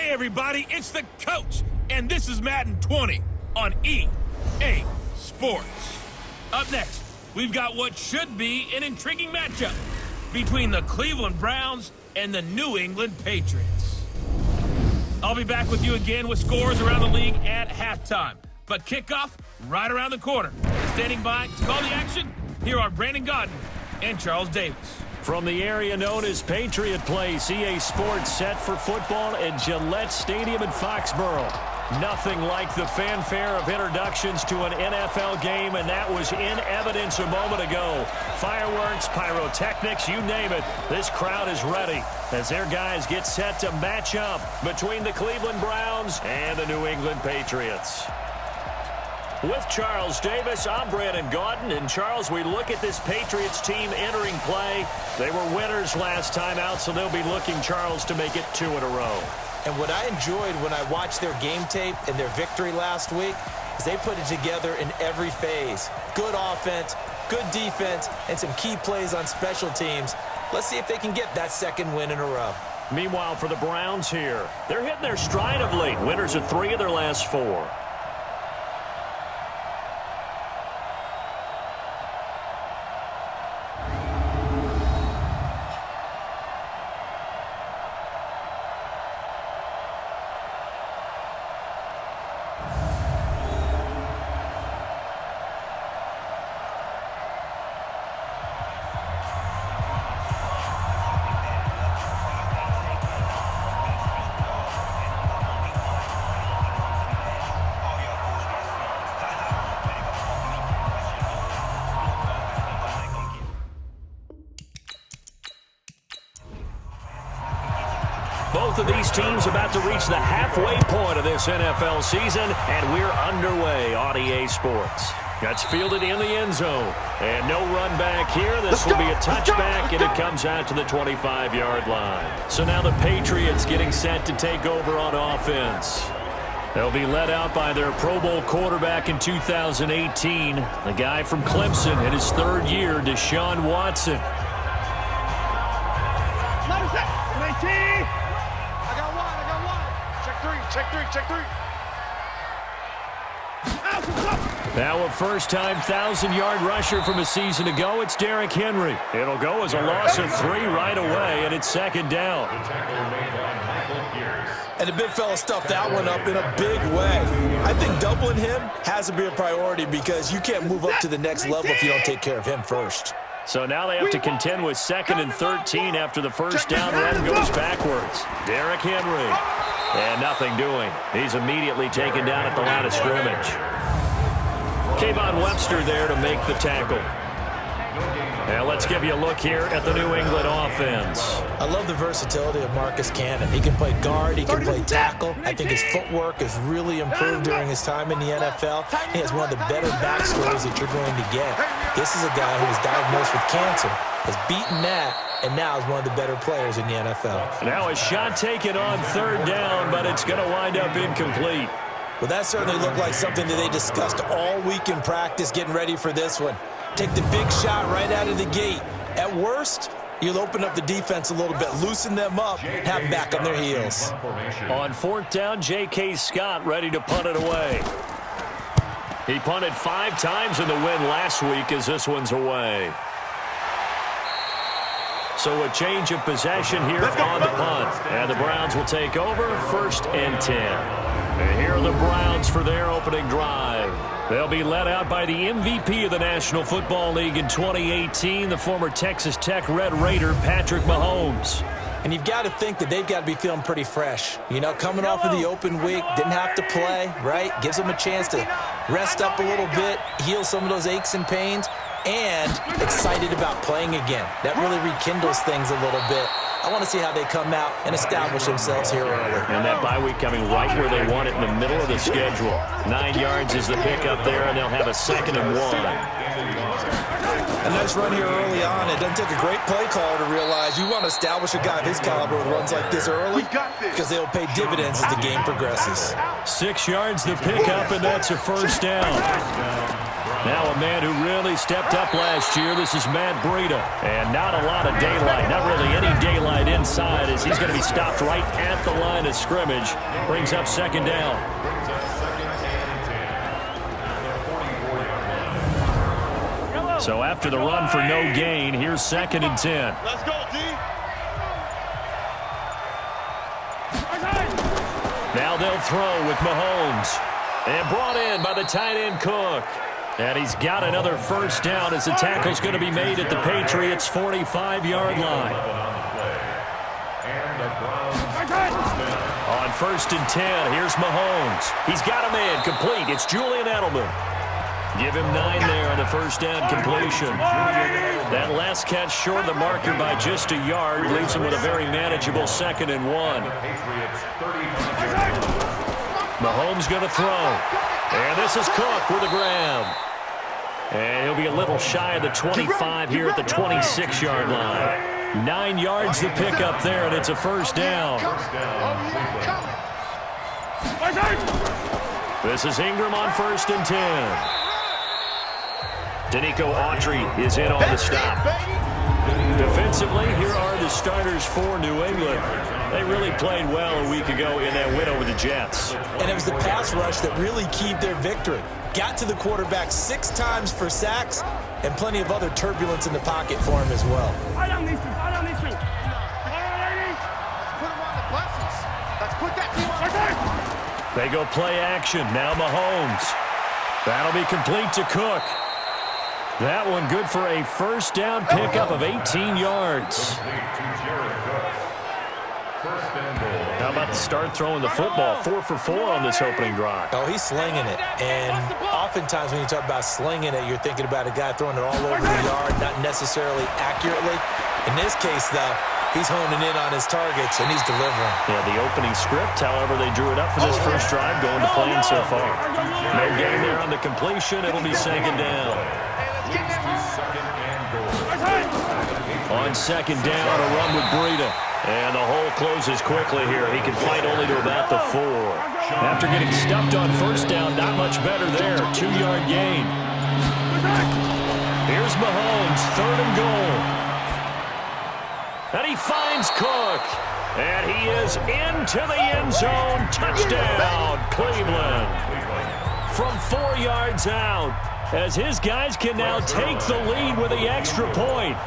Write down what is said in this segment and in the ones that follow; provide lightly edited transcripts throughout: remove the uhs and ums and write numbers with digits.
Hey everybody, it's the coach, and this is Madden 20 on EA Sports. Up next, we've got what should be an intriguing matchup between the Cleveland Browns and the New England Patriots. I'll be back with you again with scores around the league at halftime, but kickoff right around the corner. Standing by to call the action, here are Brandon Godden and Charles Davis. From the area known as Patriot Place, EA Sports set for football at Gillette Stadium in Foxborough. Nothing like the fanfare of introductions to an NFL game, and that was in evidence a moment ago. Fireworks, pyrotechnics, you name it. This crowd is ready as their guys get set to match up between the Cleveland Browns and the New England Patriots. With Charles Davis, I'm Brandon Godden. And Charles, we look at this Patriots team entering play. They were winners last time out, so they'll be looking, Charles, to make it 2 in a row. And what I enjoyed when I watched their game tape and their victory last week is they put it together in every phase. Good offense, good defense, and some key plays on special teams. Let's see if they can get that second win in a row. Meanwhile, for the Browns here, they're hitting their stride of late. Winners of 3 of their last 4. Both of these teams about to reach the halfway point of this NFL season, and we're underway on EA Sports. That's fielded in the end zone. And no run back here. This will be a touchback, and it comes out to the 25-yard line. So now the Patriots getting set to take over on offense. They'll be led out by their Pro Bowl quarterback in 2018, the guy from Clemson in his 3rd year, Deshaun Watson. Check three. Now a first-time 1,000-yard rusher from a season ago, it's Derrick Henry. It'll go as a loss of 3 right away, and it's 2nd down. And the big fella stuffed that one up in a big way. I think doubling him has to be a priority because you can't move up to the next level if you don't take care of him first. So now they have to contend with 2nd and 13 after the first down run goes backwards. Derrick Henry. And nothing doing. He's immediately taken down at the line of scrimmage. Kayvon Webster there to make the tackle. And let's give you a look here at the New England offense. I love the versatility of Marcus Cannon. He can play guard, he can play tackle. I think his footwork has really improved during his time in the NFL. He has one of the better backstories that you're going to get. This is a guy who was diagnosed with cancer, has beaten that, and now is one of the better players in the NFL. Now a shot taken on 3rd down, but it's going to wind up incomplete. Well, that certainly looked like something that they discussed all week in practice getting ready for this one. Take the big shot right out of the gate. At worst, you'll open up the defense a little bit, loosen them up, have them back on their heels. On 4th down, J.K. Scott ready to punt it away. He punted 5 times in the win last week as this one's away. So a change of possession here on the punt. And the Browns will take over 1st and 10. And here are the Browns for their opening drive. They'll be led out by the MVP of the National Football League in 2018, the former Texas Tech Red Raider, Patrick Mahomes. And you've got to think that they've got to be feeling pretty fresh. You know, coming off of the open week, didn't have to play, right? Gives them a chance to rest up a little bit, heal some of those aches and pains, and excited about playing again. That really rekindles things a little bit. I want to see how they come out and establish themselves here early. And that bye week coming right where they want it in the middle of the schedule. 9 yards is the pickup there, and they'll have a 2nd and 1. A nice run here early on. It doesn't take a great play caller to realize you want to establish a guy of his caliber with runs like this early because they'll pay dividends as the game progresses. 6 yards the pickup, and that's a 1st down. Now a man who really stepped up last year. This is Matt Breida. And not a lot of daylight. Not really any daylight inside as he's going to be stopped right at the line of scrimmage. Brings up second down. So after the run for no gain, here's 2nd and 10. Let's go, D. Now they'll throw with Mahomes. And brought in by the tight end Cook. And he's got another first down as the tackle's going to be made at the Patriots' 45-yard line. On 1st and 10, here's Mahomes. He's got him in, complete. It's Julian Edelman. Give him 9 there on the first down completion. That last catch short of the marker by just a yard leaves him with a very manageable 2nd and 1. Mahomes going to throw. And this is Cook with a grab. And he'll be a little shy of the 25 here at the 26-yard line. 9 yards to pick up there, and it's a first down. This is Ingram on 1st and 10. Danico Autry is in on the stop. Defensively, here are the starters for New England. They really played well a week ago in that win over the Jets. And it was the pass rush that really keyed their victory. Got to the quarterback 6 times for sacks and plenty of other turbulence in the pocket for him as well. I don't need to. All right, ladies. Put him on the buses. Let's put that team on. They go play action. Now Mahomes. That'll be complete to Cook. That one good for a first down pickup of 18 yards. How about the start throwing the football? 4 for 4 on this opening drive. Oh, he's slinging it. And oftentimes when you talk about slinging it, you're thinking about a guy throwing it all over the yard, not necessarily accurately. In this case, though, he's honing in on his targets, and he's delivering. Yeah, the opening script, however, they drew it up for this first drive, going to plan so far. No gain there on the completion. It'll be 2nd down. On 2nd down, a run with Breida. And the hole closes quickly here. He can fight only to about the 4. After getting stuffed on first down, not much better there. 2-yard gain. Here's Mahomes, 3rd and goal. And he finds Cook. And he is into the end zone. Touchdown, Cleveland. From 4 yards out, as his guys can now take the lead with the extra point.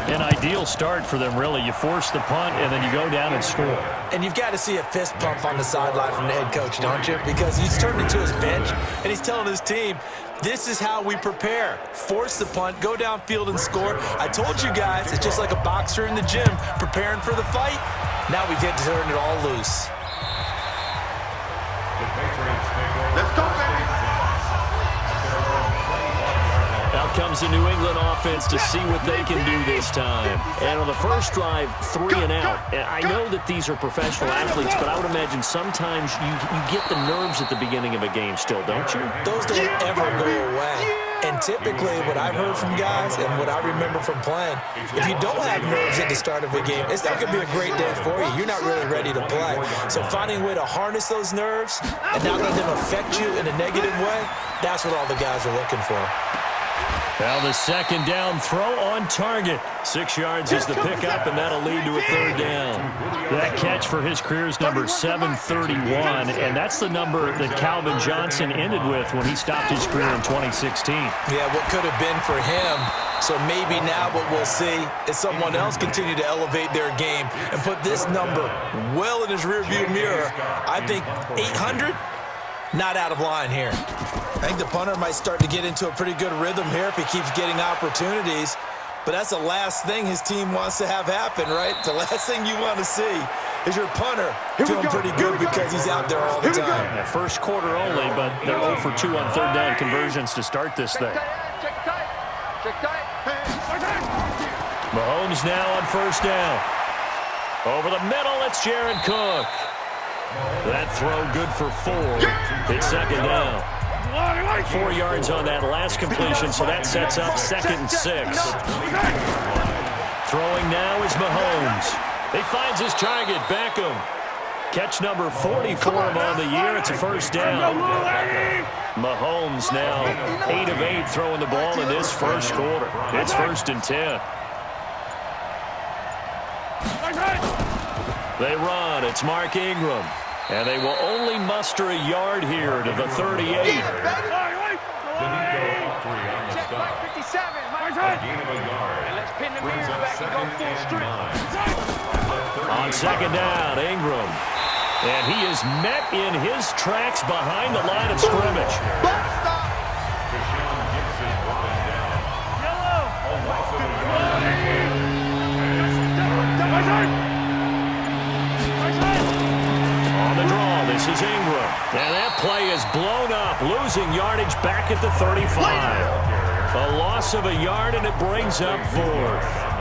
An ideal start for them, really. You force the punt, and then you go down and score. And you've got to see a fist pump on the sideline from the head coach, don't you? Because he's turned into his bench, and he's telling his team, this is how we prepare. Force the punt, go downfield and score. I told you guys, it's just like a boxer in the gym preparing for the fight. Now we get to turn it all loose. Let's go, baby. Out comes the New England offense to see what they can do this time. And on the first drive, 3 and out. And I know that these are professional athletes, but I would imagine sometimes you get the nerves at the beginning of a game still, don't you? Those don't ever go away. And typically what I've heard from guys and what I remember from playing, if you don't have nerves at the start of a game, it's not going to be a great day for you. You're not really ready to play. So finding a way to harness those nerves and not let them affect you in a negative way, that's what all the guys are looking for. Now the 2nd down throw on target. 6 yards is the pickup, and that'll lead to a 3rd down. That catch for his career is number 731, and that's the number that Calvin Johnson ended with when he stopped his career in 2016. Yeah, what could have been for him. So maybe now what we'll see is someone else continue to elevate their game and put this number well in his rearview mirror. I think 800, not out of line here. I think the punter might start to get into a pretty good rhythm here if he keeps getting opportunities. But that's the last thing his team wants to have happen, right? The last thing you want to see is your punter feeling pretty good because he's out there all the time. Yeah, first quarter only, but they're 0 for 2 on 3rd down conversions to start this thing. Mahomes now on 1st down. Over the middle, it's Jared Cook. That throw good for 4. It's 2nd down. 4 yards on that last completion, so that sets up 2nd and 6. Throwing now is Mahomes. He finds his target, Beckham. Catch number 44 on the year. It's a first down. Mahomes now 8 of 8 throwing the ball in this first quarter. It's 1st and 10. They run. It's Mark Ingram. And they will only muster a yard here to the 38. Check Mike 57. Mike. And let's pin the mirrors back and go full strength. On 2nd down, Ingram. And he is met in his tracks behind the line of scrimmage. On the draw, this is Ingram. And that play is blown up, losing yardage back at the 35. A loss of a yard, and it brings up 4th.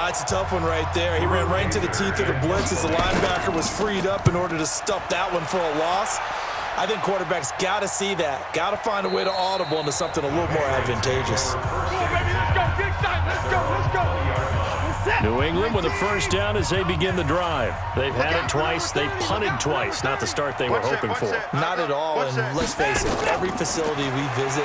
It's a tough one right there. He ran right into the teeth of the blitz as the linebacker was freed up in order to stuff that one for a loss. I think quarterbacks got to see that. Got to find a way to audible into something a little more advantageous. New England with a first down as they begin the drive. They've had it twice. They've punted twice. Not the start they were hoping for. Not at all, and let's face it, every facility we visit,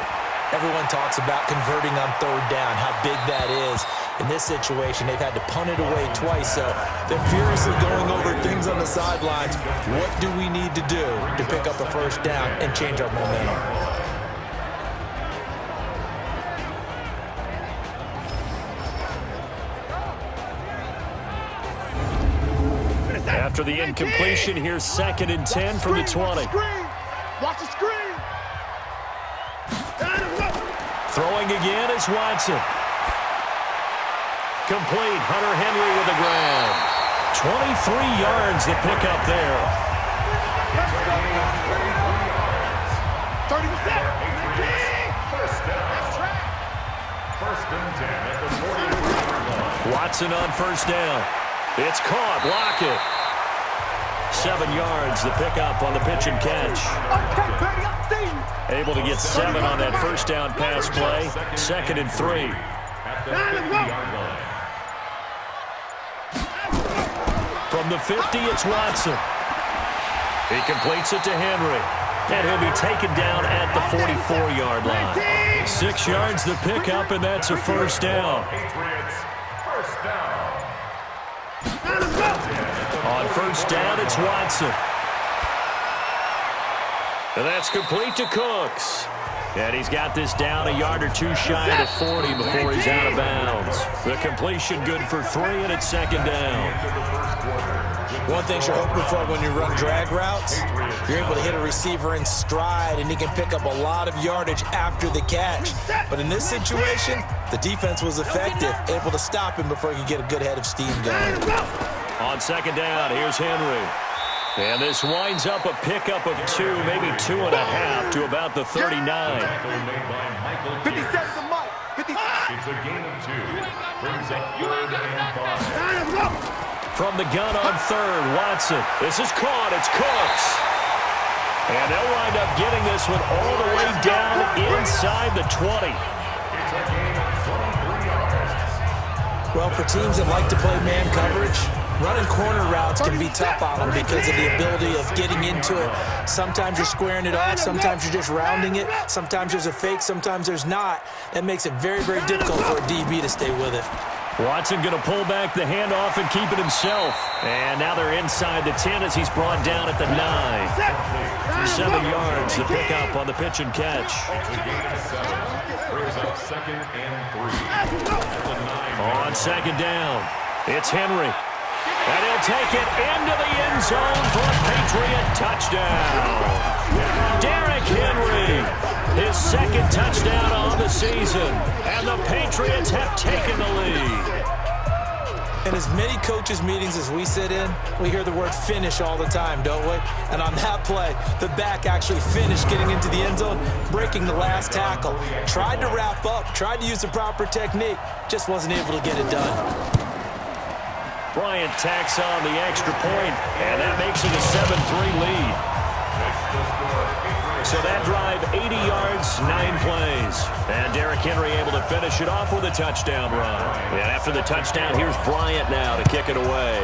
everyone talks about converting on 3rd down, how big that is. In this situation, they've had to punt it away twice, so they're furiously going over things on the sidelines. What do we need to do to pick up a first down and change our momentum? After the incompletion, here's 2nd and 10 from the 20. Watch the screen. Throwing again is Watson. Complete. Hunter Henry with the grab. 23 yards to pick up there. 30 seconds. First and 10 at the 40. Watson on first down. It's caught. Lockett. 7 yards to pick up on the pitch and catch. Able to get 7 on that first down pass play. 2nd and 3. From the 50, it's Watson. He completes it to Henry. And he'll be taken down at the 44-yard line. 6 yards to pick up, and that's a first down. On first down, it's Watson. And that's complete to Cooks. And he's got this down a yard or two shy of the 40 before he's out of bounds. The completion good for 3, and it's 2nd down. One thing you're hoping for when you run drag routes, you're able to hit a receiver in stride, and he can pick up a lot of yardage after the catch. But in this situation, the defense was effective, able to stop him before he could get a good head of steam going. On 2nd down, here's Henry. And this winds up a pickup of 2, maybe 2.5 to about the 39. 57 to Mike. 57. It's a gain of 2. Brings up 3rd and 5. From the gun on 3rd, Watson. This is caught. It's Cooks. And they'll wind up getting this one all the way down inside the 20. It's a gain of 23 yards. Well, for teams that like to play man coverage, running corner routes can be tough on them because of the ability of getting into it. Sometimes you're squaring it off. Sometimes you're just rounding it. Sometimes there's a fake. Sometimes there's not. That makes it very, very difficult for a DB to stay with it. Watson going to pull back the handoff and keep it himself. And now they're inside the 10 as he's brought down at the 9. 7 yards to pick up on the pitch and catch. Brings up 2nd and 3. On 2nd down, it's Henry. And he'll take it into the end zone for a Patriot touchdown. Derrick Henry, his 2nd touchdown on the season. And the Patriots have taken the lead. In as many coaches' meetings as we sit in, we hear the word finish all the time, don't we? And on that play, the back actually finished getting into the end zone, breaking the last tackle. Tried to wrap up, tried to use the proper technique, just wasn't able to get it done. Bryant tacks on the extra point, and that makes it a 7-3 lead. So that drive, 80 yards, 9 plays. And Derrick Henry able to finish it off with a touchdown run. And after the touchdown, here's Bryant now to kick it away.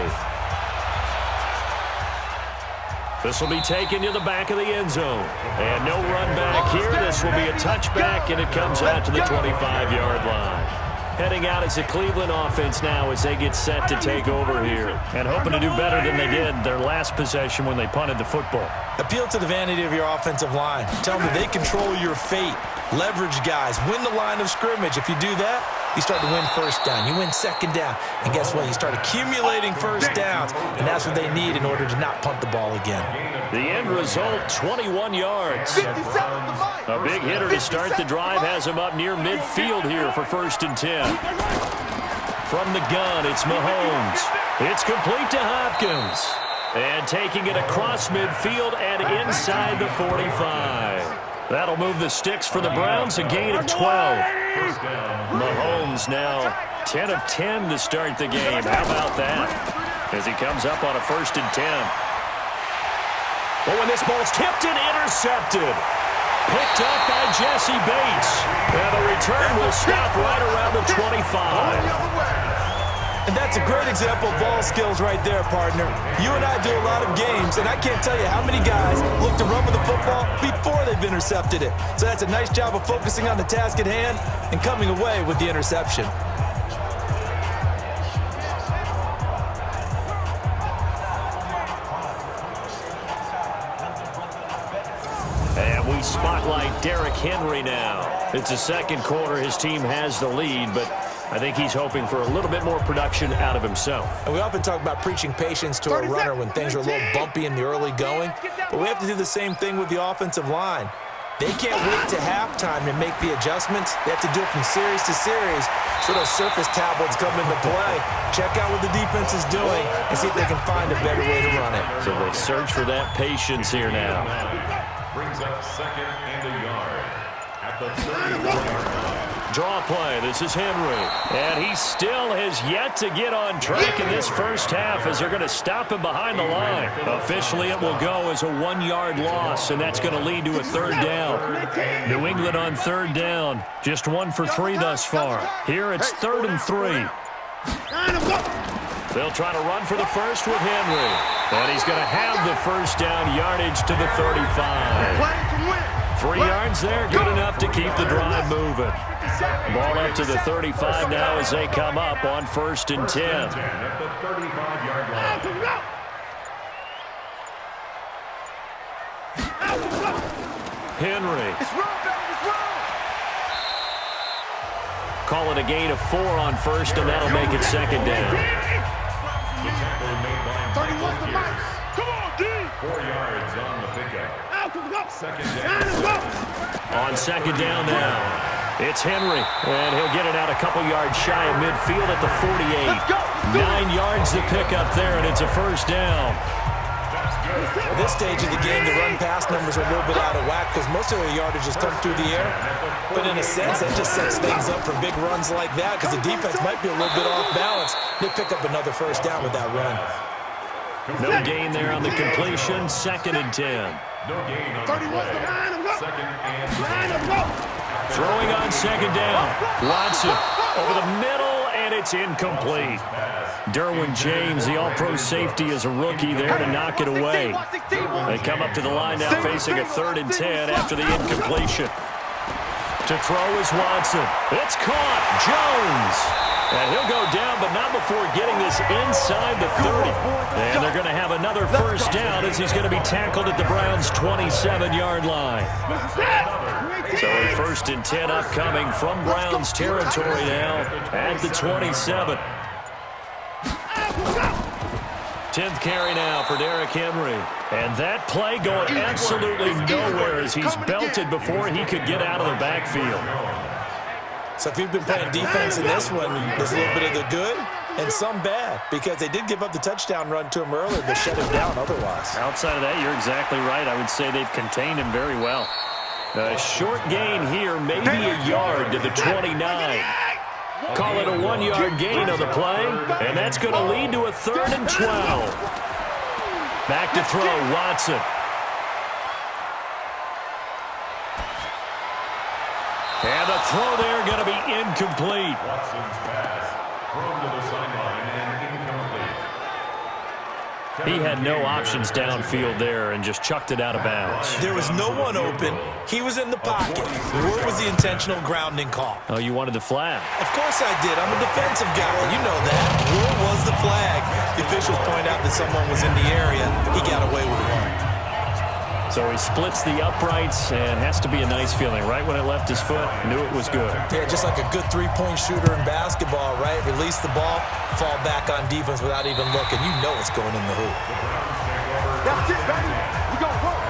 This will be taken to the back of the end zone. And no run back here. This will be a touchback, and it comes out to the 25-yard line. Heading out as a Cleveland offense now as they get set to take over here. And hoping to do better than they did their last possession when they punted the football. Appeal to the vanity of your offensive line. Tell them that they control your fate. Leverage guys. Win the line of scrimmage. If you do that, you start to win first down. You win second down. And guess what? You start accumulating first downs. And that's what they need in order to not punt the ball again. The end result, 21 yards. A big hitter to start the drive has him up near midfield here for 1st and 10. From the gun, it's Mahomes. It's complete to Hopkins. And taking it across midfield and inside the 45. That'll move the sticks for the Browns, a gain of 12. Mahomes now 10 of 10 to start the game. How about that? As he comes up on a 1st and 10. Oh, and this ball's tipped and intercepted. Picked up by Jesse Bates. And the return will stop right around the 25. And that's a great example of ball skills right there, partner. You and I do a lot of games, and I can't tell you how many guys look to run with the football before they've intercepted it. So that's a nice job of focusing on the task at hand and coming away with the interception. And we spotlight Derrick Henry now. It's the second quarter. His team has the lead, but I think he's hoping for a little bit more production out of himself. And we often talk about preaching patience to a runner when things are a little bumpy in the early going, but we have to do the same thing with the offensive line. They can't wait to halftime to make the adjustments. They have to do it from series to series so those surface tablets come into play. Check out what the defense is doing and see if they can find a better way to run it. So they search for that patience here now. Brings up 2nd and a yard at the 34-yard line. Draw play. This is Henry. And he still has yet to get on track in this first half as they're going to stop him behind the line. Officially, it will go as a 1-yard loss, and that's going to lead to a 3rd down. New England on 3rd down. Just 1 for 3 thus far. Here it's 3rd and 3. They'll try to run for the first with Henry. And he's going to have the first down yardage to the 35. 3 yards there, good enough to keep the drive moving. Ball up to the 35 now as they come up on 1st and 10. At the 35-yard line. Henry. Call it a gain of 4 on 1st, and that'll make it 2nd down. The tackle made by 4 yards on the pickup. 2nd down. On 2nd down now. It's Henry, and he'll get it out a couple yards shy of midfield at the 48. 9 yards to pick up there, and it's a 1st down. At this stage of the game, the run-pass numbers are a little bit out of whack because most of the yardage has come through the air. But in a sense, that just sets things up for big runs like that because the defense might be a little bit off balance. They pick up another 1st down with that run. No gain there on the completion. 2nd and 10. No gain on the play. 2nd and 10. Throwing on 2nd down. Watson over the middle, and it's incomplete. Derwin James, the all-pro safety, is a rookie there to knock it away. They come up to the line now facing a 3rd and 10 after the incompletion. To throw is Watson. It's caught. Jones. And he'll go down, but not before getting this inside the 30. And they're going to have another 1st down as he's going to be tackled at the Browns' 27-yard line. So a 1st and 10 upcoming from Browns territory now at the 27. 10th carry now for Derrick Henry. And that play going absolutely nowhere as he's belted before he could get out of the backfield. So if you've been playing defense in this one, there's a little bit of the good and some bad because they did give up the touchdown run to him earlier but shut him down otherwise. Outside of that, you're exactly right. I would say they've contained him very well. A short gain here, maybe a yard to the 29. Call it a 1-yard gain on the play, and that's going to lead to a 3rd and 12. Back to throw, Watson. And the throw there going to be incomplete. Watson's pass thrown to the sideline and incomplete. He had no options downfield there and just chucked it out of bounds. There was no one open. He was in the pocket. Where was the intentional grounding call? Oh, you wanted the flag. Of course I did. I'm a defensive guy. You know that. Where was the flag? The officials point out that someone was in the area. He got away with one. So he splits the uprights and has to be a nice feeling. Right when it left his foot, knew it was good. Yeah, just like a good three-point shooter in basketball, right? Release the ball, fall back on defense without even looking. You know it's going in the hoop. That's it, baby. We go home.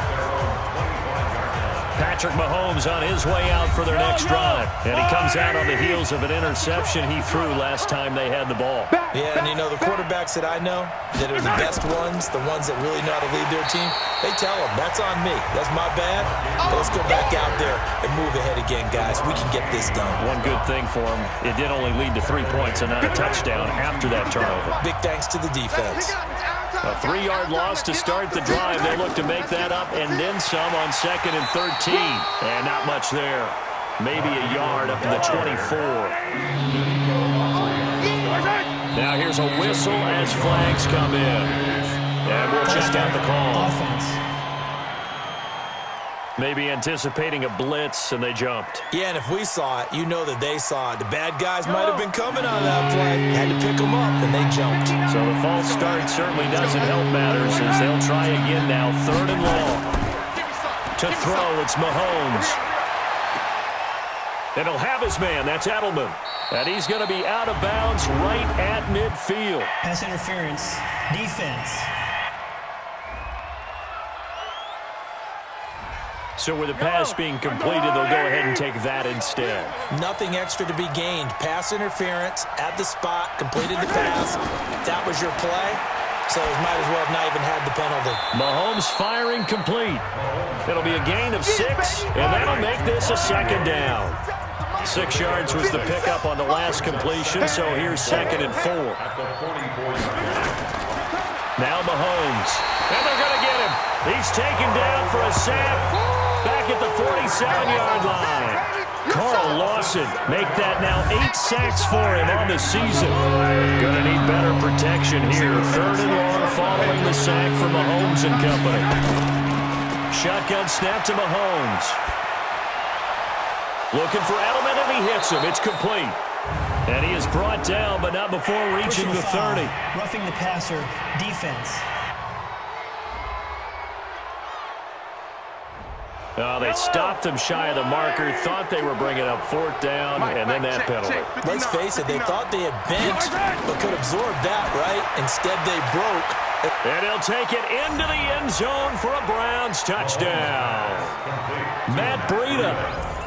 Patrick Mahomes on his way out for their next drive. And he comes out on the heels of an interception he threw last time they had the ball. Yeah, and you know, the quarterbacks that I know that are the best ones, the ones that really know how to lead their team, they tell them, that's on me. That's my bad. But let's go back out there and move ahead again, guys. We can get this done. One good thing for him, it did only lead to 3 points and not a touchdown after that turnover. Big thanks to the defense. A 3-yard loss to start the drive. They look to make that up and then some on 2nd and 13. And not much there. Maybe a yard up to the 24. Now here's a whistle as flags come in. And we'll check out the call. Offense. Maybe anticipating a blitz, and they jumped. Yeah, and if we saw it, you know that they saw it. The bad guys might have been coming on that play. Had to pick them up, and they jumped. So the false start certainly doesn't help matters as they'll try again now. 3rd and long. To throw, it's Mahomes. And he'll have his man. That's Edelman. And he's going to be out of bounds right at midfield. Pass interference. Defense. So with the pass being completed, they'll go ahead and take that instead. Nothing extra to be gained. Pass interference at the spot, completed the pass. That was your play, so it might as well have not even had the penalty. Mahomes firing complete. It'll be a gain of 6, and that'll make this a 2nd down. 6 yards was the pickup on the last completion, so here's 2nd and 4. Now Mahomes, and they're going to get him. He's taken down for a sack. Back at the 47-yard line. Carl Lawson make that now 8 sacks for him on the season. Gonna need better protection here. 3rd and long following the sack from Mahomes and company. Shotgun snap to Mahomes. Looking for Edelman, and he hits him. It's complete. And he is brought down, but not before reaching the 30. Roughing the passer. Defense. They stopped him shy of the marker, thought they were bringing up 4th down, and then that penalty. Let's face it, they thought they had bent, but could absorb that, right? Instead, they broke. And he'll take it into the end zone for a Browns touchdown. Matt Breida,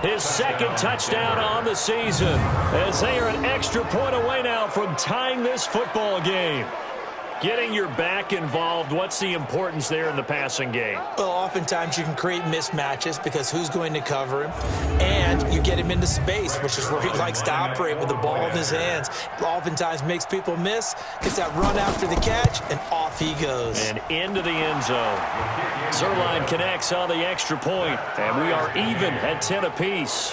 his 2nd touchdown on the season, as they are an extra point away now from tying this football game. Getting your back involved, what's the importance there in the passing game? Well, oftentimes you can create mismatches because who's going to cover him? And you get him into space, which is where he likes to operate with the ball in his hands. Oftentimes makes people miss, gets that run after the catch, and off he goes. And into the end zone. Zerline connects on the extra point, and we are even at 10 apiece.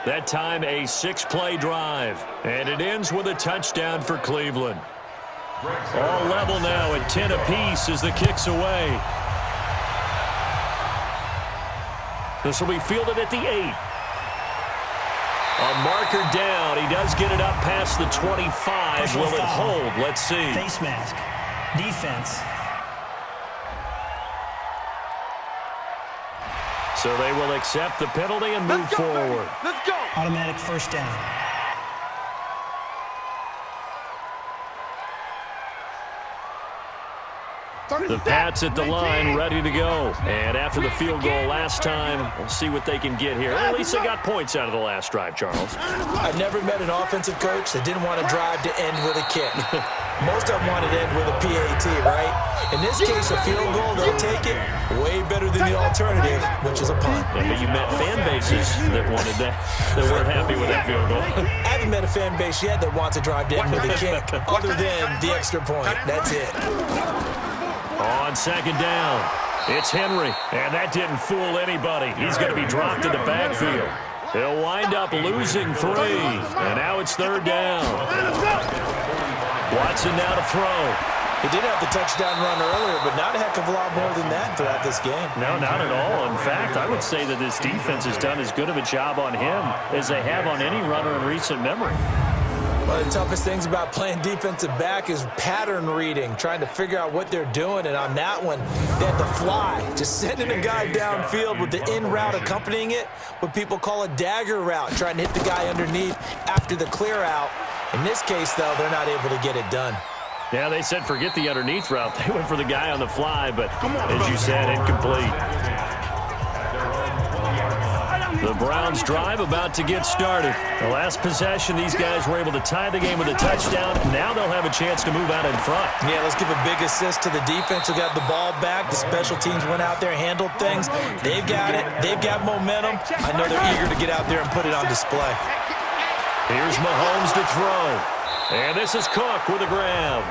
That time a 6-play drive, and it ends with a touchdown for Cleveland. All level now at 10 apiece as the kick's away. This will be fielded at the 8. A marker down. He does get it up past the 25. Personal Will it foul. hold? Let's see. Face mask. Defense. So they will accept the penalty and move forward. Let's go. Automatic 1st down. The Pats at the line, ready to go. And after the field goal last time, we'll see what they can get here. At least they got points out of the last drive, Charles. I've never met an offensive coach that didn't want to drive to end with a kick. Most of them wanted to end with a PAT, right? In this case, a field goal, they'll take it way better than the alternative, which is a punt. Yeah, but you met fan bases that wanted that, that weren't happy with that field goal. I haven't met a fan base yet that wants to drive to end with a kick, other than the extra point. That's it. On 2nd down, it's Henry, and that didn't fool anybody. He's going to be dropped in the backfield. He'll wind up losing 3, and now it's 3rd down. Watson now to throw. He did have the touchdown run earlier, but not a heck of a lot more than that throughout this game. No, not at all. In fact, I would say that this defense has done as good of a job on him as they have on any runner in recent memory. One of the toughest things about playing defensive back is pattern reading, trying to figure out what they're doing. And on that one, they had to fly, just sending a guy downfield with the in route accompanying it, what people call a dagger route, trying to hit the guy underneath after the clear out. In this case, though, they're not able to get it done. Yeah, they said forget the underneath route. They went for the guy on the fly, but as you said, incomplete. The Browns drive about to get started. The last possession, these guys were able to tie the game with a touchdown. Now they'll have a chance to move out in front. Yeah, let's give a big assist to the defense who got the ball back. The special teams went out there, handled things. They've got it. They've got momentum. I know they're eager to get out there and put it on display. Here's Mahomes to throw. And this is Cook with a grab.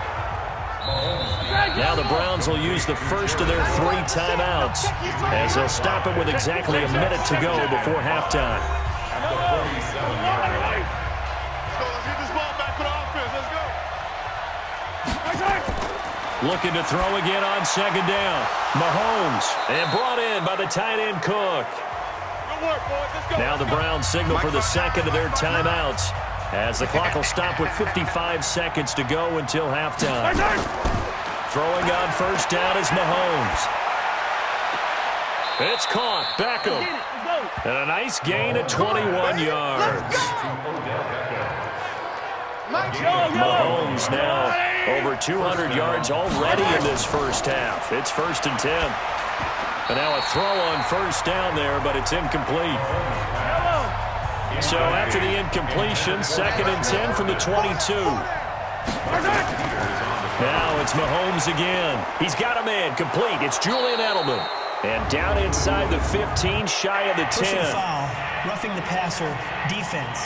Now the Browns will use the first of their 3 timeouts as they'll stop it with exactly a minute to go before halftime. Looking to throw again on second down. Mahomes, and brought in by the tight end Cook. Now the Browns signal for the second of their timeouts, as the clock will stop with 55 seconds to go until halftime. Throwing on first down is Mahomes. It's caught. Beckham. And a nice gain of 21 yards. Mahomes now over 200 yards already in this first half. It's 1st and 10. And now a throw on first down there, but it's incomplete. So after the incompletion, 2nd and 10 from the 22. Now it's Mahomes again. He's got a man complete. It's Julian Edelman. And down inside the 15, shy of the 10. Pushing foul, roughing the passer, defense.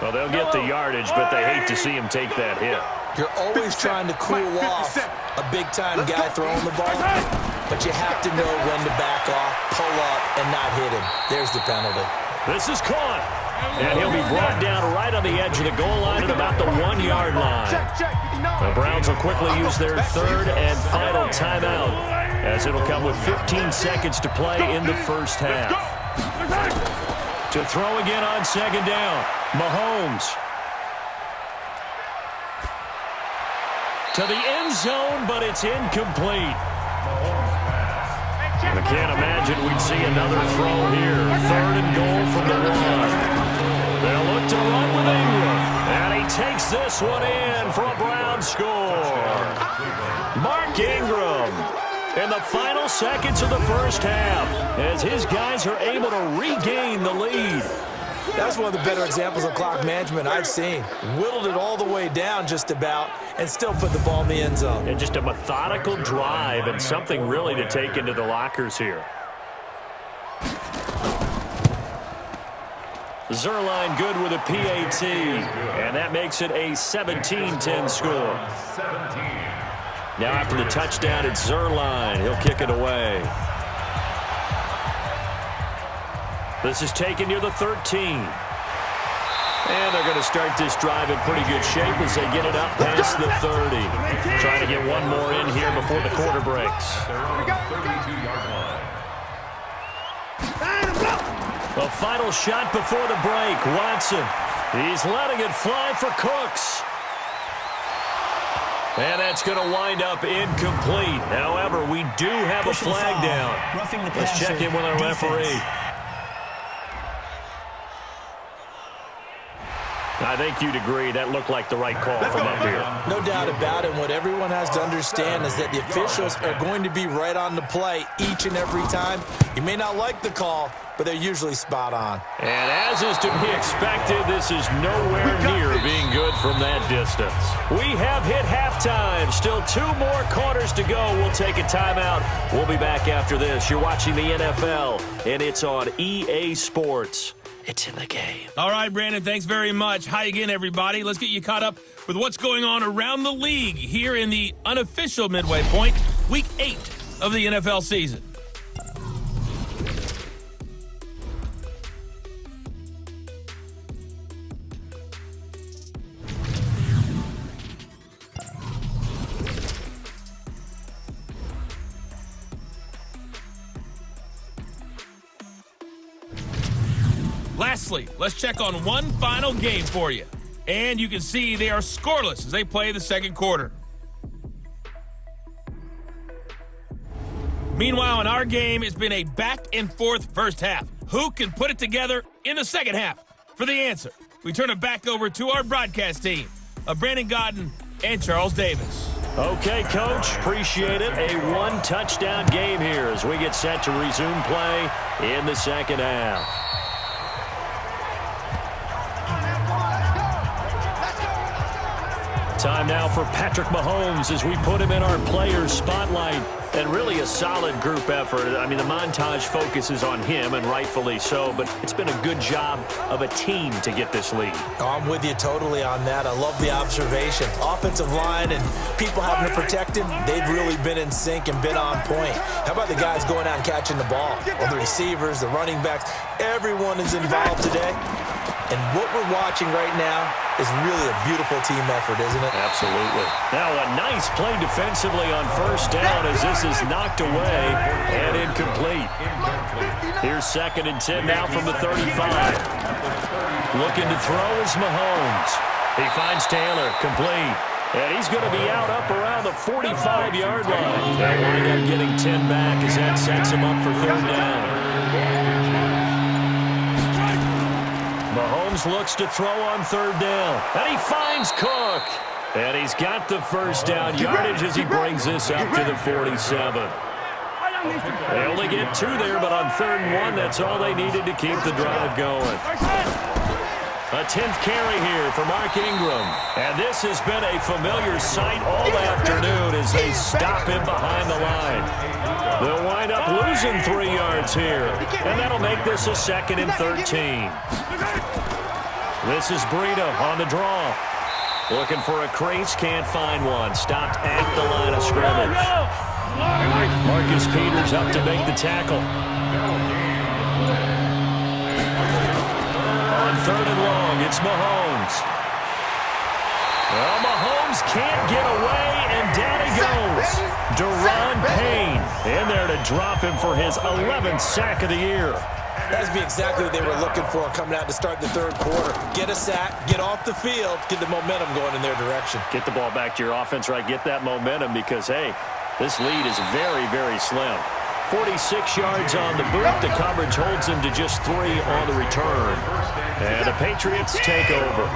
Well, they'll get the yardage, but they hate to see him take that hit. You're always trying to cool off a big-time guy throwing the ball, but you have to know when to back off, pull up, and not hit him. There's the penalty. This is caught. And he'll be brought down right on the edge of the goal line at about the 1-yard line. The Browns will quickly use their 3rd and final timeout, as it'll come with 15 seconds to play in the first half. To throw again on second down, Mahomes. To the end zone, but it's incomplete. I can't imagine we'd see another throw here. 3rd and goal from the 1. They'll look to run with Ingram. And he takes this one in for a Brown score. Mark Ingram in the final seconds of the first half, as his guys are able to regain the lead. That's one of the better examples of clock management I've seen. Whittled it all the way down just about and still put the ball in the end zone. And just a methodical drive and something really to take into the lockers here. Zerline good with a PAT, and that makes it a 17-10 score. Now after the touchdown, it's Zerline. He'll kick it away. This is taken near the 13. And they're going to start this drive in pretty good shape as they get it up past the 30. Trying to get one more in here before the quarter breaks. The final shot before the break. Watson. He's letting it fly for Cooks. And that's going to wind up incomplete. However, we do have a flag down. Let's check in with our referee. I think you'd agree that looked like the right call from up here. No doubt about it. What everyone has to understand is that the officials are going to be right on the play each and every time. You may not like the call, but they're usually spot on. And as is to be expected, this is nowhere near being good from that distance. We have hit halftime. Still 2 more quarters to go. We'll take a timeout. We'll be back after this. You're watching the NFL, and it's on EA Sports. It's in the game. All right, Brandon, thanks very much. Hi again, everybody. Let's get you caught up with what's going on around the league here in the unofficial midway point, Week 8 of the NFL season. Lastly, let's check on one final game for you. And you can see they are scoreless as they play the second quarter. Meanwhile, in our game, it's been a back-and-forth first half. Who can put it together in the second half? For the answer, we turn it back over to our broadcast team of Brandon Godden and Charles Davis. Okay, Coach, appreciate it. A one-touchdown game here as we get set to resume play in the second half. Time now for Patrick Mahomes as we put him in our players' spotlight. And really a solid group effort. I mean, the montage focuses on him, and rightfully so, but it's been a good job of a team to get this lead. I'm with you totally on that. I love the observation. Offensive line and people having to protect him, they've really been in sync and been on point. How about the guys going out and catching the ball? Well, the receivers, the running backs, everyone is involved today. And what we're watching right now is really a beautiful team effort, isn't it? Absolutely. Now a nice play defensively on first down as this is knocked away and incomplete. Here's 2nd and 10 now from the 35. Looking to throw is Mahomes. He finds Taylor, complete. And he's going to be out up around the 45-yard line. They'll wind up getting 10 back as that sets him up for 3rd down. Mahomes looks to throw on 3rd down, and he finds Cook. And he's got the first down yardage as he brings this up to the 47. They only get 2 there, but on 3rd and 1, that's all they needed to keep the drive going. A 10th carry here for Mark Ingram. And this has been a familiar sight all afternoon as they stop him behind the line. They'll wind up losing 3 yards here, and that'll make this a 2nd and 13. This is Breida on the draw. Looking for a crease, can't find one. Stopped at the line of scrimmage. Marcus Peters up to make the tackle. On 3rd and long, it's Mahomes. Well, Mahomes can't get away, and down he goes. Deron Payne in there to drop him for his 11th sack of the year. That's exactly what they were looking for coming out to start the 3rd quarter. Get a sack, get off the field, get the momentum going in their direction. Get the ball back to your offense, right? Get that momentum because, hey, this lead is very, very slim. 46 yards on the boot. The coverage holds him to just 3 on the return. And the Patriots take over.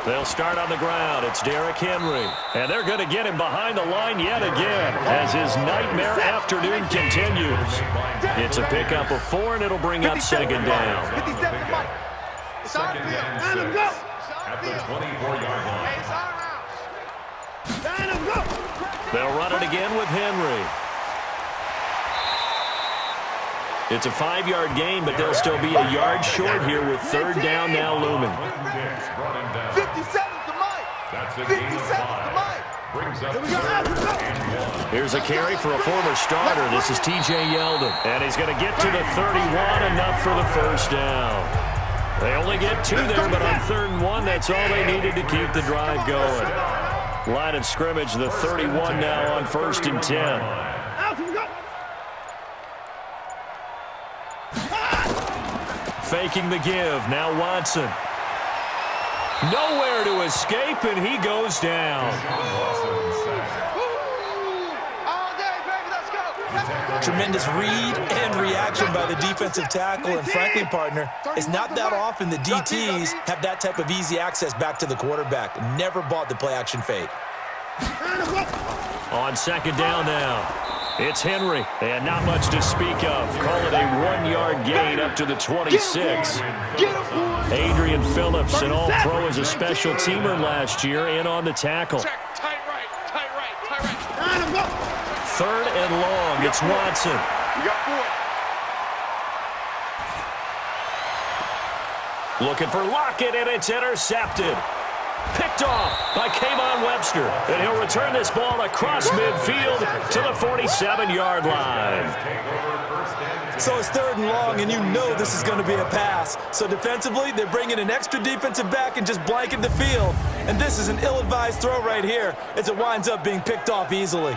They'll start on the ground. It's Derrick Henry. And they're going to get him behind the line yet again as his nightmare afternoon continues. It's a pickup of 4, and it'll bring up 2nd down. 2nd and 6 at the 24-yard line. They'll run it again with Henry. It's a 5-yard gain, but they'll still be a yard short here with 3rd down now looming. 50 seconds to Mike. That's a gain of 5. Brings up 3rd and 1. Here's a carry for a former starter. This is T.J. Yeldon. And he's going to get to the 31, enough for the first down. They only get 2 there, but on 3rd and 1, that's all they needed to keep the drive going. Line of scrimmage, the 31 now on 1st and 10. Faking the give, now Watson. Nowhere to escape, and he goes down. Tremendous read and reaction by the defensive tackle, and frankly, partner, it's not that often the DTs have that type of easy access back to the quarterback. Never bought the play-action fake. On 2nd down now. It's Henry, and not much to speak of. Call it a 1-yard gain up to the 26. Adrian Phillips, an all-pro as a special teamer last year, in on the tackle. 3rd and long, it's Watson. Looking for Lockett, and it's intercepted. Picked off by Kayvon Webster, and he'll return this ball across midfield to the 47-yard line. So it's 3rd and long, and you know this is going to be a pass. So defensively, they're bringing an extra defensive back and just blanket the field. And this is an ill-advised throw right here as it winds up being picked off easily.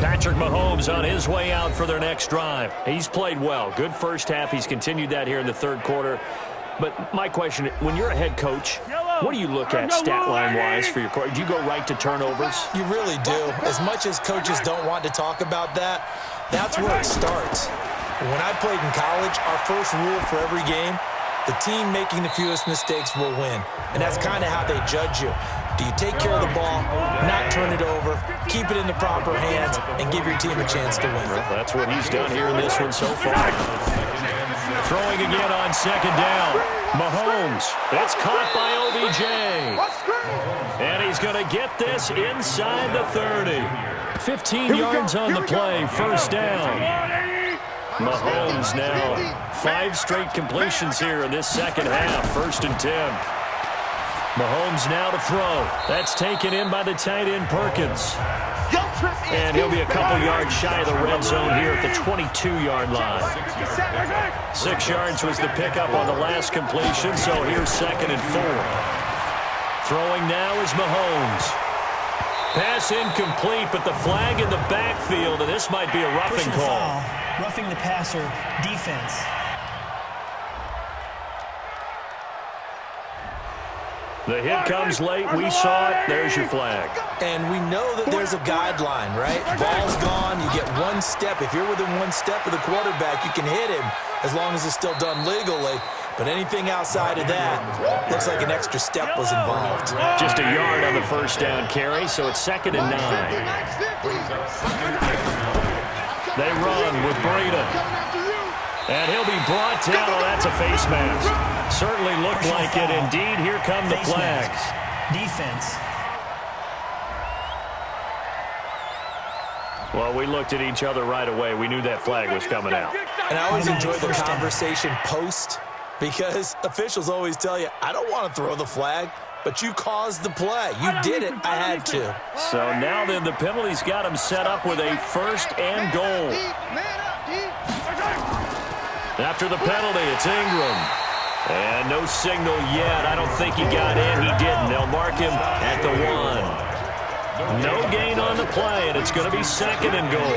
Patrick Mahomes on his way out for their next drive. He's played well. Good first half. He's continued that here in the third quarter. But my question, when you're a head coach, what do you look at stat line-wise for your court? Do you go right to turnovers? You really do. As much as coaches don't want to talk about that, that's where it starts. When I played in college, our first rule for every game, the team making the fewest mistakes will win. And that's kind of how they judge you. Do you take care of the ball, not turn it over, keep it in the proper hands, and give your team a chance to win? Well, that's what he's done here in this one so far. Throwing again on second down. Mahomes. It's caught by OBJ. And he's going to get this inside the 30. 15 yards on the play, first down. Mahomes now 5 straight completions here in this second half, 1st and 10. Mahomes now to throw. That's taken in by the tight end Perkins. And he'll be a couple yards shy of the red zone here at the 22-yard line. 6 yards was the pickup on the last completion, so here's 2nd and 4. Throwing now is Mahomes. Pass incomplete, but the flag in the backfield, and this might be a roughing call. Roughing the passer, defense. The hit comes late. We saw it. There's your flag. And we know that there's a guideline, right? Ball's gone. You get 1 step. If you're within 1 step of the quarterback, you can hit him as long as it's still done legally. But anything outside of that, looks like an extra step was involved. Just a yard on the first down carry, so it's 2nd and 9. They run with Breida. And he'll be brought down. Oh, that's a face mask. Certainly looked like it. Indeed, here come the flags. Defense. Well, we looked at each other right away. We knew that flag was coming out. And I always enjoy the conversation post, because officials always tell you, I don't want to throw the flag, but you caused the play. You did it. I had to. So now then the penalty's got him set up with a 1st and goal. After the penalty, it's Ingram. And no signal yet. I don't think he got in. He didn't. They'll mark him at the 1. No gain on the play, and it's going to be 2nd and goal.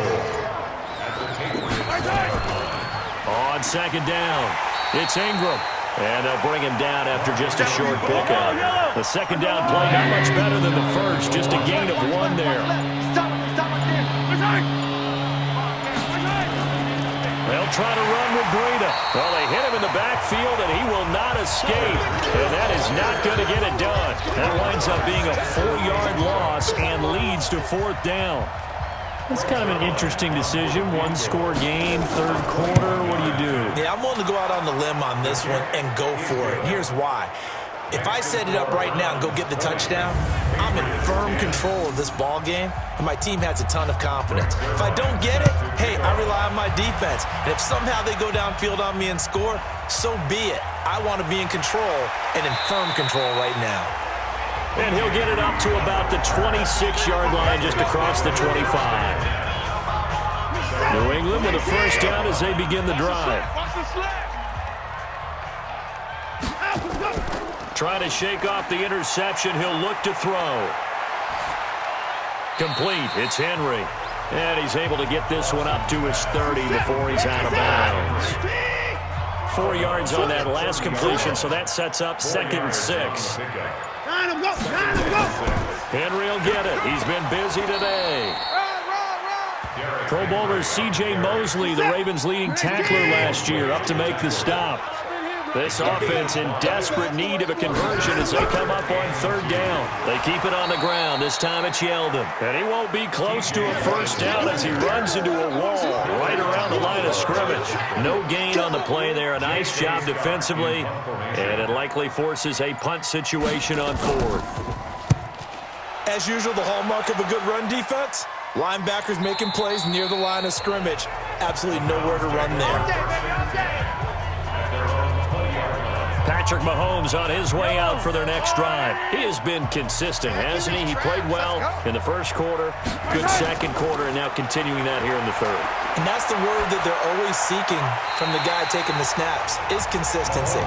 On 2nd down, it's Ingram. And they'll bring him down after just a short pickup. The 2nd down play not much better than the first. Just a gain of 1 there. They'll try to run with Breida. Well, they hit him in the backfield, and he will not escape. And that is not going to get it done. That winds up being a 4-yard loss and leads to 4th down. That's kind of an interesting decision. 1-score game, 3rd quarter. What do you do? Yeah, I'm willing to go out on the limb on this one and go for it. Here's why. If I set it up right now and go get the touchdown, I'm in firm control of this ball game, and my team has a ton of confidence. If I don't get it, hey, I rely on my defense. And if somehow they go downfield on me and score, so be it. I want to be in control and in firm control right now. And he'll get it up to about the 26-yard line, just across the 25. New England with a 1st down as they begin the drive. Trying to shake off the interception. He'll look to throw. Complete. It's Henry. And he's able to get this one up to his 30 before he's out of bounds. 4 yards on that last completion, so that sets up 2nd and 6. Henry will get it. He's been busy today. Pro Bowler C.J. Mosley, the Ravens' leading tackler last year, up to make the stop. This offense in desperate need of a conversion as they come up on 3rd down. They keep it on the ground. This time it's Yeldon. And he won't be close to a 1st down as he runs into a wall right around the line of scrimmage. No gain on the play there. A nice job defensively. And it likely forces a punt situation on 4th. As usual, the hallmark of a good run defense, linebackers making plays near the line of scrimmage. Absolutely nowhere to run there. Patrick Mahomes on his way out for their next drive. He has been consistent, hasn't he? He played well in the 1st quarter, good 2nd quarter, and now continuing that here in the 3rd. And that's the word that they're always seeking from the guy taking the snaps, is consistency.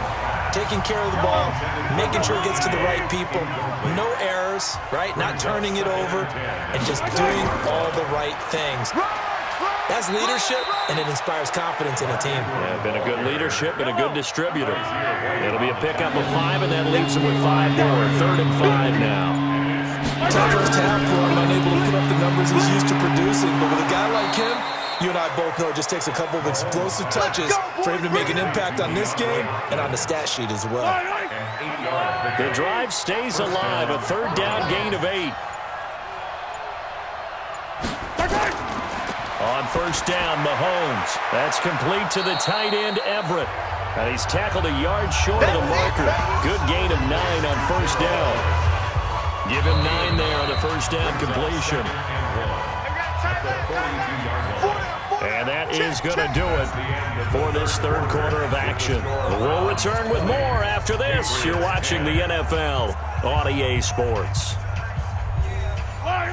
Taking care of the ball, making sure it gets to the right people, no errors. errors, right? Not turning it over and just doing all the right things. That's leadership, and it inspires confidence in a team. Yeah, been a good leadership and a good distributor. It'll be a pickup of 5, and that leaves him with 5 more. 3rd and 5 now. Tough first half for him, unable to put up the numbers he's used to producing. But with a guy like him, you and I both know it just takes a couple of explosive touches for him to make an impact on this game and on the stat sheet as well. The drive stays alive. A 3rd down gain of 8. On 1st down, Mahomes. That's complete to the tight end, Everett. And he's tackled a yard short of the marker. Good gain of 9 on 1st down. Give him 9 there on the 1st down completion. And that is going to do it for this 3rd quarter of action. We'll return with more after this. You're watching the NFL on EA Sports. Watch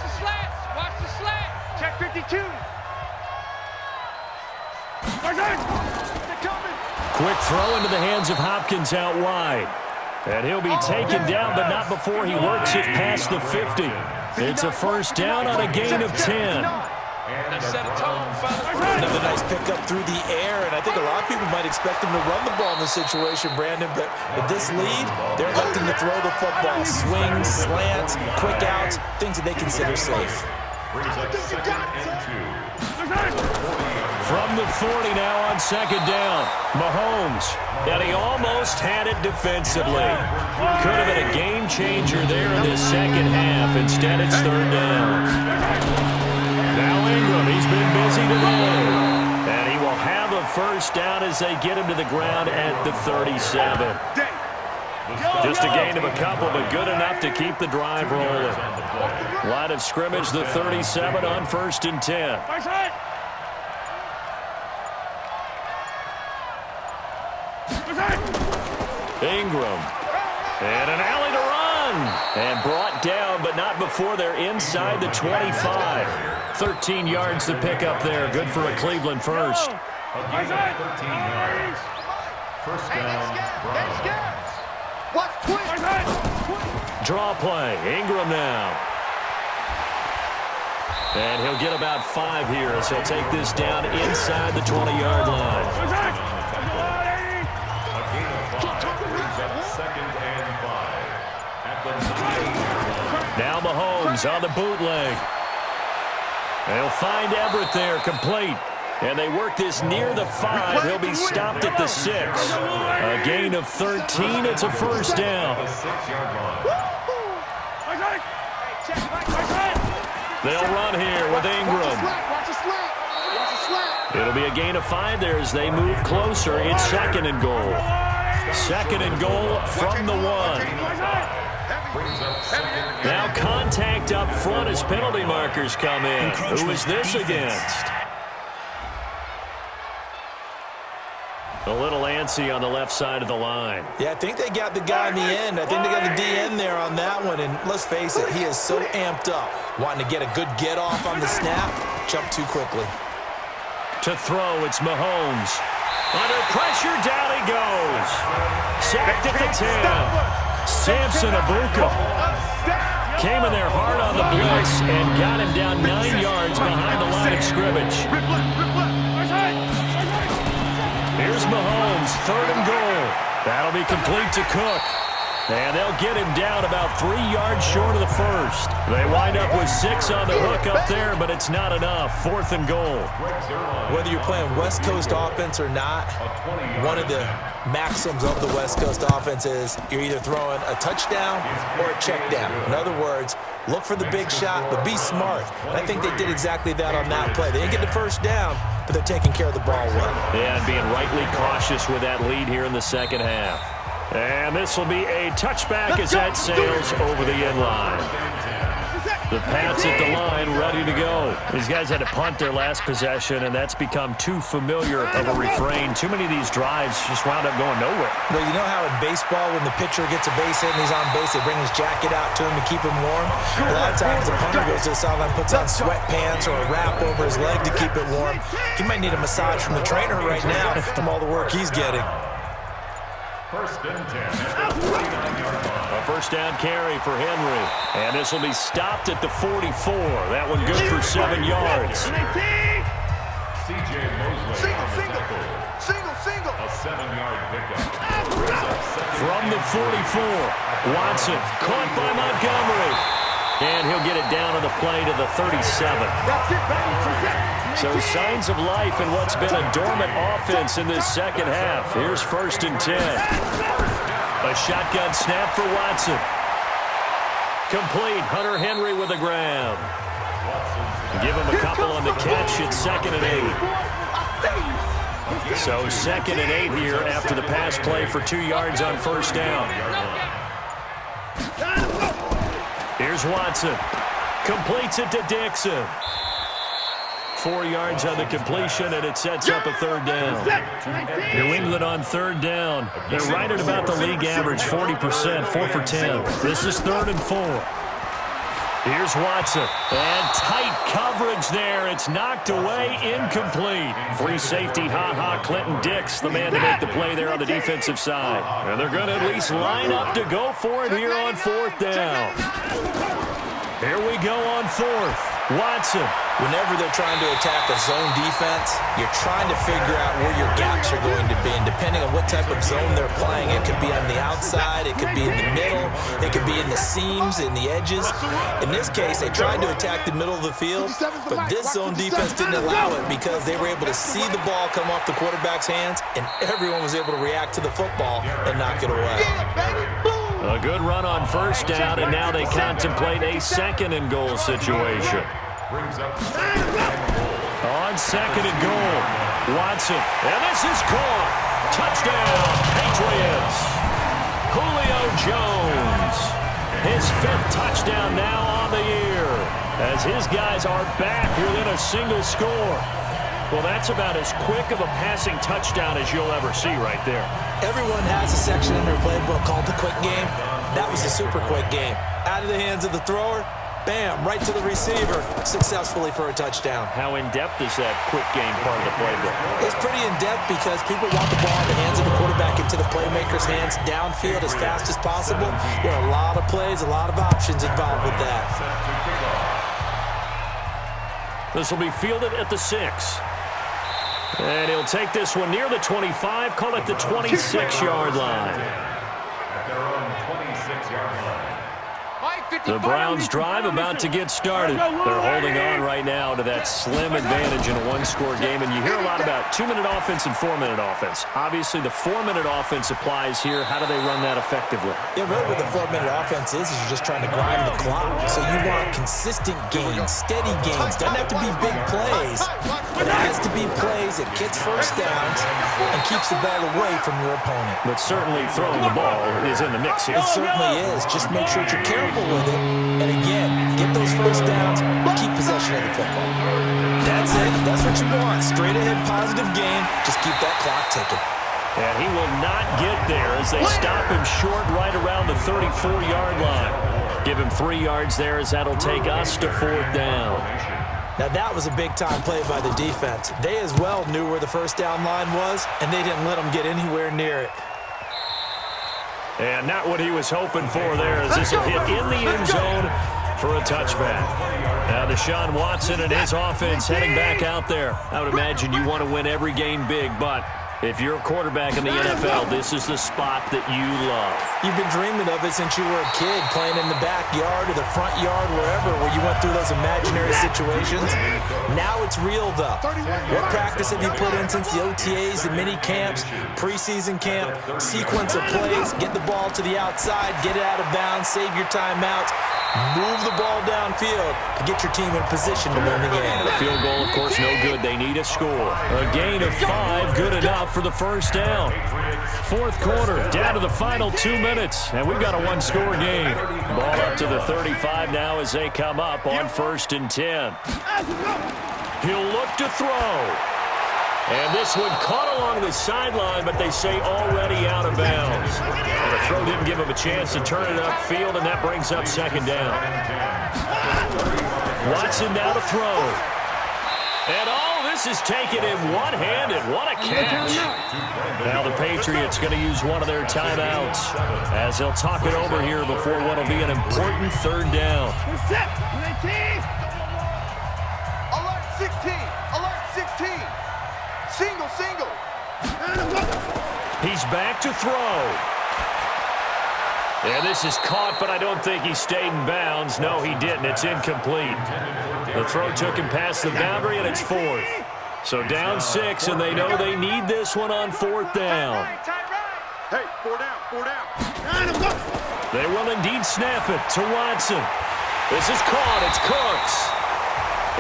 the slats. Watch the slat. Check 52. Quick throw into the hands of Hopkins out wide. And he'll be taken down, but not before he works it past the 50. It's a 1st down on a gain of 10. Another nice pickup through the air, and I think a lot of people might expect him to run the ball in this situation, Brandon, but with this lead, they're electing to throw the football. Swings, slants, quick outs, things that they consider safe. From the 40 now on 2nd down, Mahomes. And he almost had it defensively. Could have been a game changer there in this 2nd half. Instead, it's 3rd down. Now Ingram, he's been busy today. And he will have a 1st down as they get him to the ground at the 37. Just a gain of a couple, but good enough to keep the drive rolling. Line of scrimmage, the 37 on 1st and 10. Ingram. And an alley to run. And brought down, but not before they're inside the 25. 13 yards to pick up there. Good for a Cleveland first. 13 yards. 1st down, Browns. Draw play. Ingram now. And he'll get about 5 here as he'll take this down inside the 20-yard line. Now Mahomes on the bootleg. They'll find Everett there, complete. And they work this near the 5. He'll be stopped at the 6. A gain of 13. It's a 1st down. They'll run here with Ingram. It'll be a gain of 5 there as they move closer. It's 2nd and goal. 2nd and goal from the 1. Now contact up front as penalty markers come in. Who is this against? A little antsy on the left side of the line. Yeah, I think they got the guy in the end. I think they got the DN there on that one. And let's face it, he is so amped up, wanting to get a good get off on the snap, jump too quickly. To throw, it's Mahomes. Under pressure, down he goes. Sacked at the 10. Samson Abuka came in there hard on the blitz and got him down 9 yards behind the line of scrimmage. Here's Mahomes, 3rd and goal. That'll be complete to Cook. And they'll get him down about 3 yards short of the 1st. They wind up with 6 on the hook up there, but it's not enough. 4th and goal. Whether you're playing West Coast offense or not, one of the maxims of the West Coast offense is you're either throwing a touchdown or a check down. In other words, look for the big shot, but be smart. And I think they did exactly that on that play. They didn't get the 1st down, but they're taking care of the ball well. Yeah, and being rightly cautious with that lead here in the 2nd half. And this will be a touchback as that sails over the end line. The Pats at the line, ready to go. These guys had to punt their last possession, and that's become too familiar of a refrain. Too many of these drives just wound up going nowhere. Well, you know how in baseball, when the pitcher gets a base hit and he's on base, they bring his jacket out to him to keep him warm? A lot of times the punter goes to the sideline, puts on sweatpants or a wrap over his leg to keep it warm. He might need a massage from the trainer right now from all the work he's getting. First and 10 at the 49-yard line. A first down carry for Henry. And this will be stopped at the 44. That one good for 7 yards. C.J. Mosley on the tackle. Single. A 7-yard pickup. From the 44, Watson caught by Montgomery. And he'll get it down on the play to the 37. That's it, baby. So signs of life in what's been a dormant offense in this second half. Here's first and 10. A shotgun snap for Watson. Complete. Hunter Henry with a grab. Give him a couple on the catch. It's 2nd and 8. So 2nd and 8 here after the pass play for 2 yards on first down. Here's Watson. Completes it to Dixon. 4 yards on the completion, and it sets up a 3rd down. New England on 3rd down. They're right at about the league average, 40%, 4 for 10. This is 3rd and 4. Here's Watson. And tight coverage there. It's knocked away, incomplete. Free safety, Clinton Dix, the man to make the play there on the defensive side. And they're going to at least line up to go for it here on 4th down. Here we go on 4th. Watson. Whenever they're trying to attack a zone defense, you're trying to figure out where your gaps are going to be. And depending on what type of zone they're playing, it could be on the outside, it could be in the middle, it could be in the seams, in the edges. In this case, they tried to attack the middle of the field, but this zone defense didn't allow it because they were able to see the ball come off the quarterback's hands, and everyone was able to react to the football and knock it away. A good run on first down, and now they contemplate a 2nd and goal situation. On 2nd and goal, Watson, and this is caught. Touchdown, Patriots. Julio Jones, his 5th touchdown now on the year, as his guys are back within a single score. Well, that's about as quick of a passing touchdown as you'll ever see right there. Everyone has a section in their playbook called the quick game. That was a super quick game. Out of the hands of the thrower, bam, right to the receiver, successfully for a touchdown. How in-depth is that quick game part of the playbook? It's pretty in-depth because people want the ball in the hands of the quarterback into the playmaker's hands downfield as fast as possible. There are a lot of plays, a lot of options involved with that. This will be fielded at the 6. And he'll take this one near the 25, call it the 26-yard line. At their own 26-yard line. The Browns drive about to get started. They're holding on right now to that slim advantage in a one-score game. And you hear a lot about 2-minute offense and 4-minute offense. Obviously, the 4-minute offense applies here. How do they run that effectively? Yeah, really what the 4-minute offense is you're just trying to grind the clock. So you want consistent gains, steady gains. Doesn't have to be big plays, but it has to be plays that gets first downs and keeps the ball away from your opponent. But certainly throwing the ball is in the mix here. It certainly is. Just make sure that you're careful with it. And again, get those first downs, keep possession of the football. That's it. That's what you want. Straight ahead, positive game. Just keep that clock ticking. And he will not get there as they stop him short right around the 34-yard line. Give him 3 yards there as that'll take us to 4th down. Now that was a big-time play by the defense. They as well knew where the first down line was, and they didn't let them get anywhere near it. And not what he was hoping for there as this will hit in the end zone for a touchback. Now Deshaun Watson and his offense heading back out there. I would imagine you want to win every game big, but if you're a quarterback in the NFL, this is the spot that you love. You've been dreaming of it since you were a kid, playing in the backyard or the front yard, wherever, where you went through those imaginary situations. Now it's real, though. What practice have you put in since the OTAs, the mini camps, preseason camp, sequence of plays, get the ball to the outside, get it out of bounds, save your timeouts, move the ball downfield to get your team in position to win the game. The field goal, of course, no good. They need a score. A gain of 5, good enough for the first down. 4th quarter, down to the final 2 minutes, and we've got a one-score game. Ball up to the 35 now as they come up on 1st and 10. He'll look to throw. And this one caught along the sideline, but they say already out of bounds. And the throw didn't give him a chance to turn it upfield, and that brings up 2nd down. Watson now to throw. And all this is taken in one-handed. What a catch. Now the Patriots going to use one of their timeouts as they'll talk it over here before what will be an important third down. Alert 16. Alert 16. Single, single. He's back to throw. And this is caught, but I don't think he stayed in bounds. No, he didn't. It's incomplete. The throw took him past the boundary, and it's fourth. So down 6, and they know they need this one on fourth down. Hey, 4 down, 4 down. They will indeed snap it to Watson. This is caught. It's Cooks.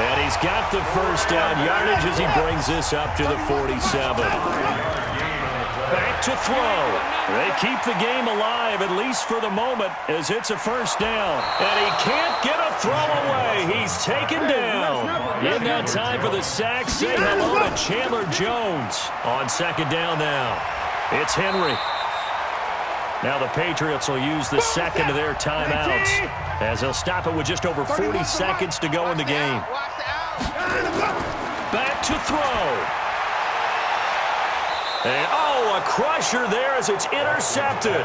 And he's got the first down yardage as he brings this up to the 47. Back to throw. They keep the game alive, at least for the moment, as it's a first down. And he can't get a throw away. He's taken down. In now time for the sack. Say hello to Chandler Jones on second down now. It's Henry. Now the Patriots will use the second of their timeouts as they'll stop it with just over 40 seconds to go in the game. Back to throw. And, a crusher there as it's intercepted.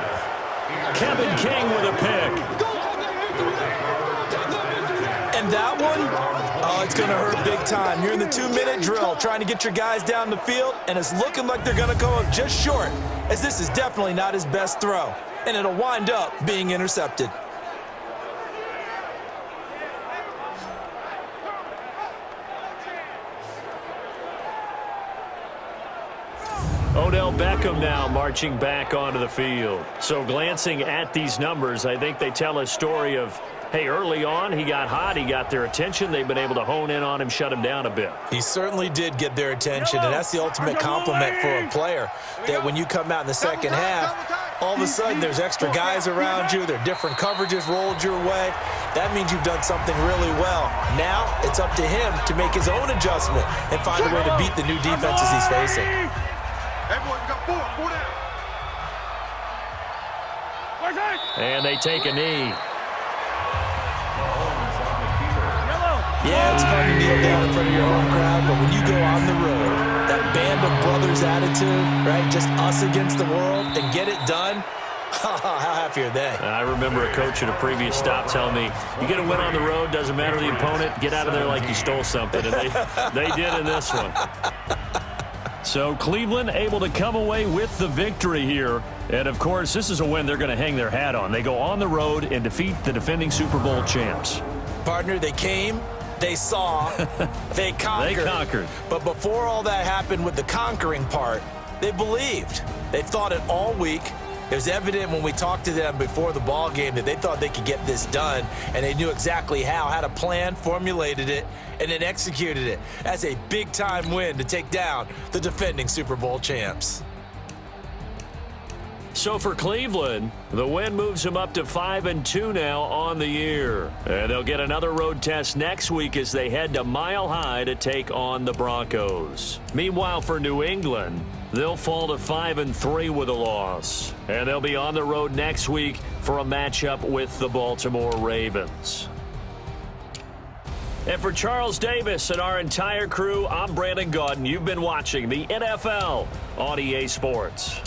Kevin King with a pick. And that one, it's going to hurt big time. You're in the 2-minute drill trying to get your guys down the field, and it's looking like they're going to go up just short, as this is definitely not his best throw, and it'll wind up being intercepted. Odell Beckham now marching back onto the field. So glancing at these numbers, I think they tell a story of, hey, early on he got hot, he got their attention, they've been able to hone in on him, shut him down a bit. He certainly did get their attention, and that's the ultimate compliment for a player, that when you come out in the second half, all of a sudden there's extra guys around you, there are different coverages rolled your way. That means you've done something really well. Now it's up to him to make his own adjustment and find a way to beat the new defenses he's facing. Everyone got 4 down. And they take a knee. Yeah, it's fun to kneel down in front of your home crowd, but when you go on the road, that band of brothers attitude, right, just us against the world, and get it done, how happy are they? I remember a coach at a previous stop telling me, you get a win on the road, doesn't matter the opponent, get out of there like you stole something, and they did in this one. So Cleveland able to come away with the victory here. And, of course, this is a win they're going to hang their hat on. They go on the road and defeat the defending Super Bowl champs. Partner, they came, they saw, they conquered. They conquered. But before all that happened with the conquering part, they believed. They thought it all week. It was evident when we talked to them before the ball game that they thought they could get this done, and they knew exactly how, had a plan, formulated it, and then executed it. That's a big-time win to take down the defending Super Bowl champs. So for Cleveland, the win moves them up to 5-2 now on the year. And they'll get another road test next week as they head to Mile High to take on the Broncos. Meanwhile, for New England, they'll fall to 5-3 with a loss. And they'll be on the road next week for a matchup with the Baltimore Ravens. And for Charles Davis and our entire crew, I'm Brandon Gaudin. You've been watching the NFL on EA Sports.